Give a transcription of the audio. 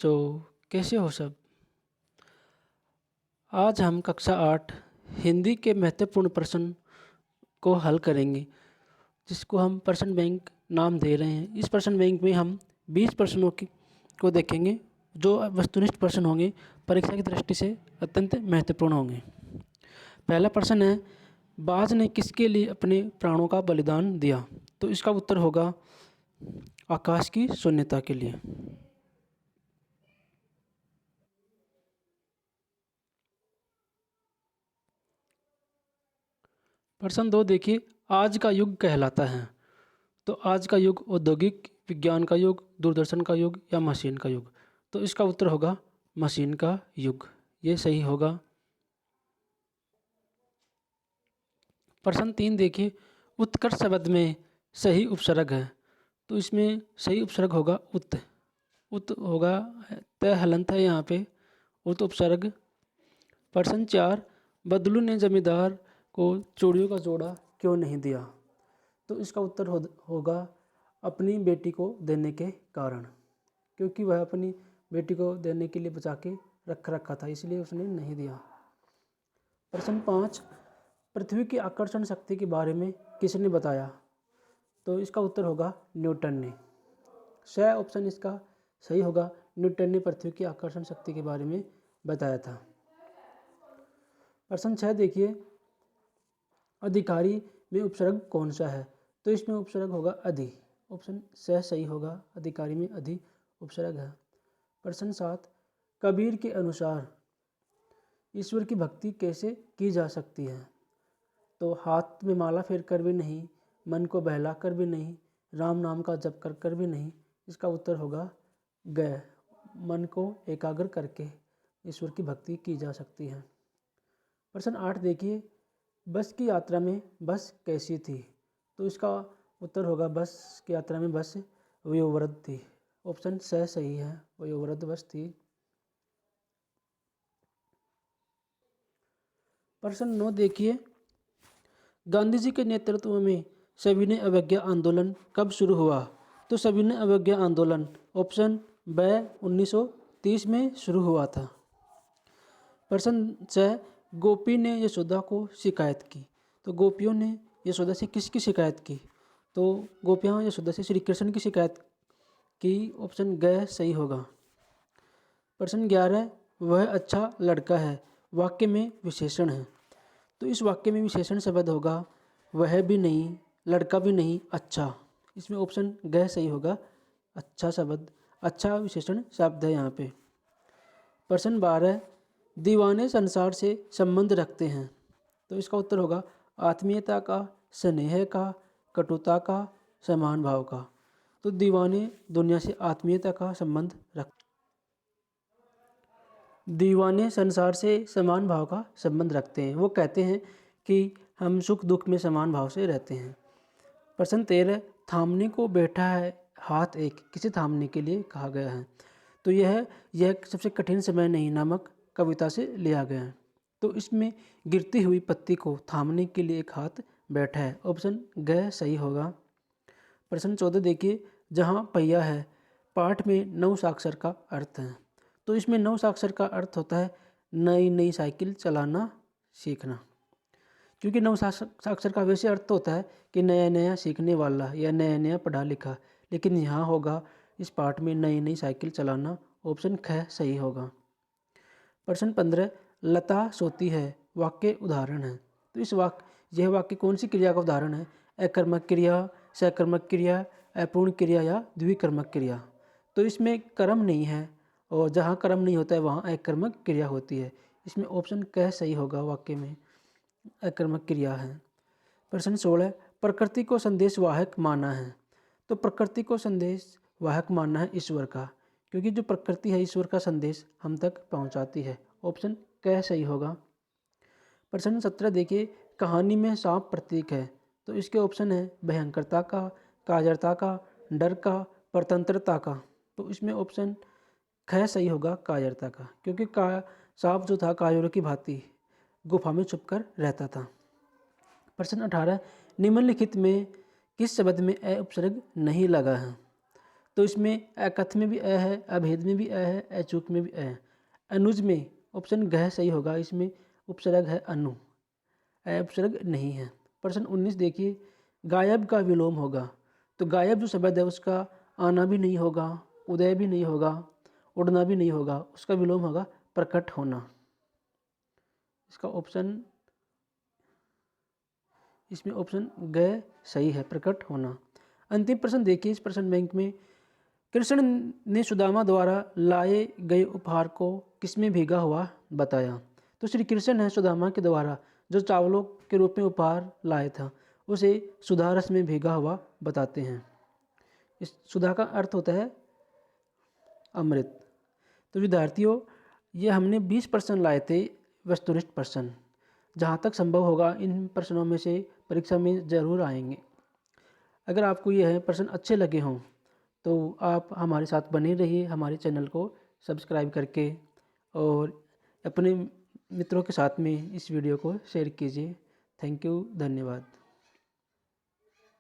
तो कैसे हो सब। आज हम कक्षा 8 हिंदी के महत्वपूर्ण प्रश्न को हल करेंगे, जिसको हम प्रश्न बैंक नाम दे रहे हैं। इस प्रश्न बैंक में हम 20 प्रश्नों को देखेंगे, जो वस्तुनिष्ठ प्रश्न होंगे, परीक्षा की दृष्टि से अत्यंत महत्वपूर्ण होंगे। पहला प्रश्न है, बाज ने किसके लिए अपने प्राणों का बलिदान दिया? तो इसका उत्तर होगा आकाश की शून्यता के लिए। प्रश्न 2 देखिए, आज का युग कहलाता है। तो आज का युग औद्योगिक विज्ञान का युग, दूरदर्शन का युग या मशीन का युग? तो इसका उत्तर होगा मशीन का युग। ये सही होगा। प्रश्न 3 देखिए, उत्कर्ष शब्द में सही उपसर्ग है। तो इसमें सही उपसर्ग होगा उत। उत होगा, तय हलंत है यहाँ पे, उत उपसर्ग। प्रश्न 4, बदलू ने जमींदार को चूड़ियों का जोड़ा क्यों नहीं दिया? तो इसका उत्तर होगा अपनी बेटी को देने के कारण, क्योंकि वह अपनी बेटी को देने के लिए बचा के रखा था, इसलिए उसने नहीं दिया। प्रश्न 5, पृथ्वी की आकर्षण शक्ति के बारे में किसने बताया? तो इसका उत्तर होगा न्यूटन ने। स ऑप्शन इसका सही होगा, न्यूटन ने पृथ्वी की आकर्षण शक्ति के बारे में बताया था। प्रश्न 6 देखिए, अधिकारी में उपसर्ग कौन सा है? तो इसमें उपसर्ग होगा अधि। ऑप्शन स सही होगा, अधिकारी में अधि उपसर्ग है। प्रश्न 7, कबीर के अनुसार ईश्वर की भक्ति कैसे की जा सकती है? तो हाथ में माला फेर कर भी नहीं, मन को बहला कर भी नहीं, राम नाम का जप कर कर भी नहीं। इसका उत्तर होगा ग। मन को एकाग्र करके ईश्वर की भक्ति की जा सकती है। प्रश्न 8 देखिए, बस की यात्रा में बस कैसी थी? तो इसका उत्तर होगा बस की यात्रा में बस वयोवृद्ध थी। ऑप्शन स सही है, वयोवृद्ध बस थी। प्रश्न 9 देखिए, गांधी जी के नेतृत्व में सविनय अवज्ञा आंदोलन कब शुरू हुआ? तो सविनय अवज्ञा आंदोलन ऑप्शन ब 1930 में शुरू हुआ था। प्रश्न 6, गोपी ने यशोदा को शिकायत की। तो गोपियों ने यशोदा से किसकी शिकायत की? तो गोपियाँ यशोदा से श्री कृष्ण की शिकायत की। ऑप्शन ग सही होगा। प्रश्न 11, वह अच्छा लड़का है, वाक्य में विशेषण है। तो इस वाक्य में विशेषण शब्द होगा वह भी नहीं, लड़का भी नहीं, अच्छा। इसमें ऑप्शन ग सही होगा, अच्छा शब्द, अच्छा विशेषण शब्द है यहाँ पे। प्रश्न 12, दीवाने संसार से संबंध रखते हैं। तो इसका उत्तर होगा आत्मीयता का, स्नेह का, कटुता का, समान भाव का। तो दीवाने दुनिया से आत्मीयता का संबंध दीवाने संसार से समान भाव का संबंध रखते हैं। वो कहते हैं कि हम सुख दुख में समान भाव से रहते हैं। प्रश्न 13, थामने को बैठा है हाथ एक, किसे थामने के लिए कहा गया है? तो यह सबसे कठिन समय नहीं नामक कविता से लिया गया है। तो इसमें गिरती हुई पत्ती को थामने के लिए एक हाथ बैठा है। ऑप्शन ग सही होगा। प्रश्न 14 देखिए, जहाँ पहिया है पाठ में नव साक्षर का अर्थ है। तो इसमें नव साक्षर का अर्थ होता है नई नई साइकिल चलाना सीखना, क्योंकि नव साक्षर का वैसे अर्थ होता है कि नया नया सीखने वाला या नया नया पढ़ा लिखा, लेकिन यहाँ होगा इस पाठ में नई नई साइकिल चलाना। ऑप्शन ख सही होगा। प्रश्न 15, लता सोती है वाक्य उदाहरण है। तो यह वाक्य कौन सी क्रिया का उदाहरण है? अकर्मक क्रिया, सकर्मक क्रिया, अपूर्ण क्रिया या द्विकर्मक क्रिया? तो इसमें कर्म नहीं है, और जहाँ कर्म नहीं होता है वहाँ अकर्मक क्रिया होती है। इसमें ऑप्शन क सही होगा, वाक्य में अकर्मक क्रिया है। प्रश्न 16, प्रकृति को संदेश वाहक माना है। तो प्रकृति को संदेश वाहक मानना है ईश्वर का, क्योंकि जो प्रकृति है ईश्वर का संदेश हम तक पहुंचाती है। ऑप्शन क सही होगा। प्रश्न 17 देखिए, कहानी में सांप प्रतीक है। तो इसके ऑप्शन है भयंकरता का, कायरता का, डर का, परतंत्रता का। तो इसमें ऑप्शन ख सही होगा, कायरता का, क्योंकि सांप जो था कायरों की भांति गुफा में छुपकर रहता था। प्रश्न 18, निम्नलिखित में किस शब्द में अ उपसर्ग नहीं लगा है? तो इसमें अकथ में भी अ है, अभेद में भी अ है, अचूक में भी अ है। अनुज में ऑप्शन घ सही होगा, इसमें उपसर्ग है अनु, अ उपसर्ग नहीं है। प्रश्न 19 देखिए, गायब का विलोम होगा। तो गायब जो शब्द है उसका आना भी नहीं होगा, उदय भी नहीं होगा, उड़ना भी नहीं होगा, उसका विलोम होगा प्रकट होना। इसका ऑप्शन, इसमें ऑप्शन ग सही है, प्रकट होना। अंतिम प्रश्न देखिए इस प्रश्न बैंक में, कृष्ण ने सुदामा द्वारा लाए गए उपहार को किसमें भीगा हुआ बताया। तो श्री कृष्ण है सुदामा के द्वारा जो चावलों के रूप में उपहार लाए था उसे सुधा रस में भीगा हुआ बताते हैं। इस सुधा का अर्थ होता है अमृत। तो विद्यार्थियों, ये हमने 20 प्रश्न लाए थे वस्तुनिष्ठ प्रश्न। जहाँ तक संभव होगा इन प्रश्नों में से परीक्षा में ज़रूर आएंगे। अगर आपको यह प्रश्न अच्छे लगे हों तो आप हमारे साथ बने रहिए, हमारे चैनल को सब्सक्राइब करके, और अपने मित्रों के साथ में इस वीडियो को शेयर कीजिए। थैंक यू, धन्यवाद।